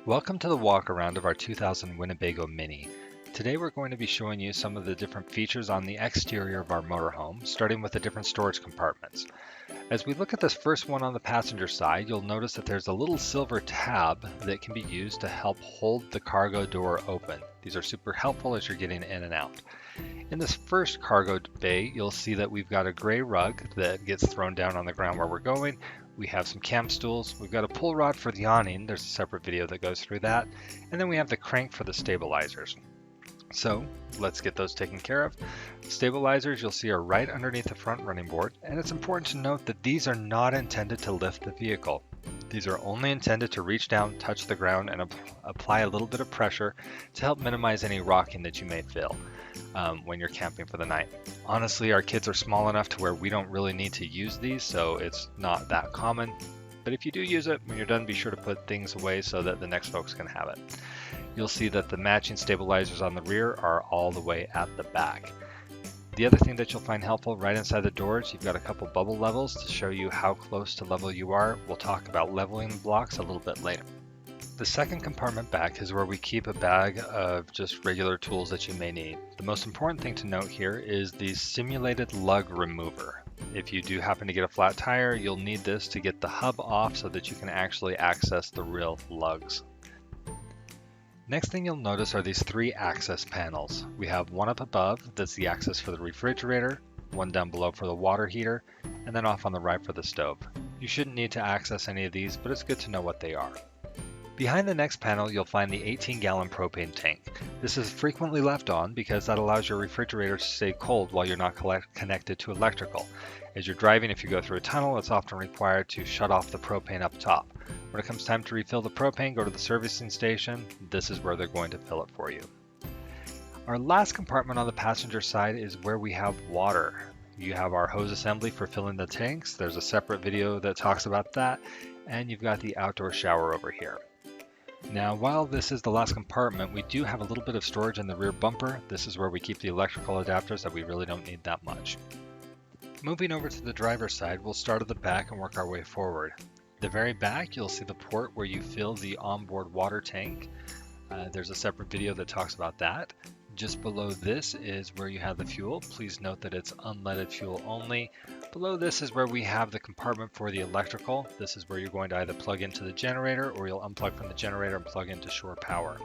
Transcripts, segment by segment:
Welcome to the walk around of our 2000 Winnebago Minnie. Today we're going to be showing you some of the different features on the exterior of our motorhome, starting with the different storage compartments. As we look at this first one on the passenger side, you'll notice that there's a little silver tab that can be used to help hold the cargo door open. These are super helpful as you're getting in and out. In this first cargo bay, you'll see that we've got a gray rug that gets thrown down on the ground where we're going. We have some camp stools. We've got a pull rod for the awning. There's a separate video that goes through that. And then we have the crank for the stabilizers. So let's get those taken care of. Stabilizers you'll see are right underneath the front running board. And it's important to note that these are not intended to lift the vehicle. These are only intended to reach down, touch the ground, and apply a little bit of pressure to help minimize any rocking that you may feel when you're camping for the night. Honestly, our kids are small enough to where we don't really need to use these, so it's not that common. But if you do use it, when you're done, be sure to put things away so that the next folks can have it. You'll see that the matching stabilizers on the rear are all the way at the back. The other thing that you'll find helpful right inside the doors, you've got a couple bubble levels to show you how close to level you are. We'll talk about leveling blocks a little bit later. The second compartment back is where we keep a bag of just regular tools that you may need. The most important thing to note here is the simulated lug remover. If you do happen to get a flat tire, you'll need this to get the hub off so that you can actually access the real lugs. Next thing you'll notice are these three access panels. We have one up above, that's the access for the refrigerator, one down below for the water heater, and then off on the right for the stove. You shouldn't need to access any of these, but it's good to know what they are. Behind the next panel, you'll find the 18-gallon propane tank. This is frequently left on because that allows your refrigerator to stay cold while you're not connected to electrical. As you're driving, if you go through a tunnel, it's often required to shut off the propane up top. When it comes time to refill the propane, go to the servicing station. This is where they're going to fill it for you. Our last compartment on the passenger side is where we have water. You have our hose assembly for filling the tanks. There's a separate video that talks about that. And you've got the outdoor shower over here. Now, while this is the last compartment, we do have a little bit of storage in the rear bumper. This is where we keep the electrical adapters that we really don't need that much. Moving over to the driver's side, we'll start at the back and work our way forward. The very back, you'll see the port where you fill the onboard water tank. There's a separate video that talks about that. Just below this is where you have the fuel. Please note that it's unleaded fuel only. Below this is where we have the compartment for the electrical. This is where you're going to either plug into the generator or you'll unplug from the generator and plug into shore power.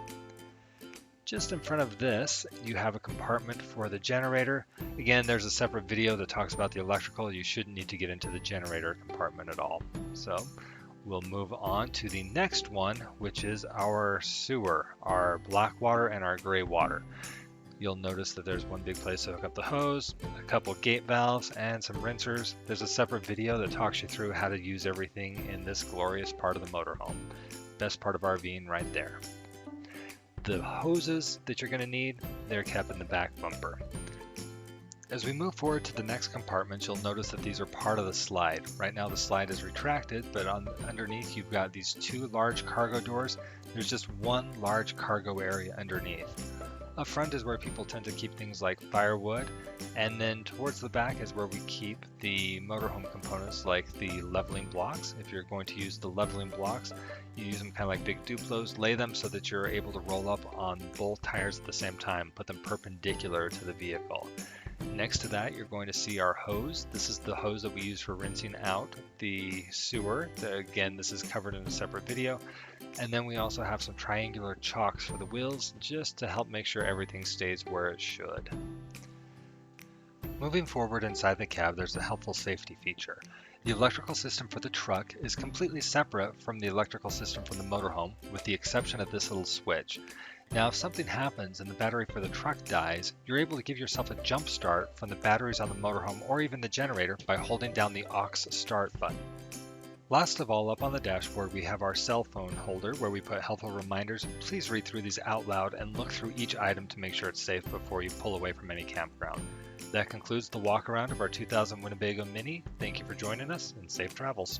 Just in front of this, you have a compartment for the generator. Again, there's a separate video that talks about the electrical. You shouldn't need to get into the generator compartment at all. So we'll move on to the next one, which is our sewer, our black water and our gray water. You'll notice that there's one big place to hook up the hose, a couple gate valves, and some rinsers. There's a separate video that talks you through how to use everything in this glorious part of the motorhome. Best part of RVing right there. The hoses that you're going to need, they're kept in the back bumper. As we move forward to the next compartment, you'll notice that these are part of the slide. Right now the slide is retracted, but underneath you've got these two large cargo doors. There's just one large cargo area underneath. Up front is where people tend to keep things like firewood, and then towards the back is where we keep the motorhome components like the leveling blocks. If you're going to use the leveling blocks, you use them kind of like big Duplos, lay them so that you're able to roll up on both tires at the same time, put them perpendicular to the vehicle. Next to that, you're going to see our hose. This is the hose that we use for rinsing out the sewer. Again, this is covered in a separate video. And then we also have some triangular chocks for the wheels just to help make sure everything stays where it should. Moving forward inside the cab, there's a helpful safety feature. The electrical system for the truck is completely separate from the electrical system from the motorhome, with the exception of this little switch. Now, if something happens and the battery for the truck dies, you're able to give yourself a jump start from the batteries on the motorhome or even the generator by holding down the aux start button. Last of all, up on the dashboard, we have our cell phone holder where we put helpful reminders. Please read through these out loud and look through each item to make sure it's safe before you pull away from any campground. That concludes the walk around of our 2000 Winnebago Minnie. Thank you for joining us and safe travels.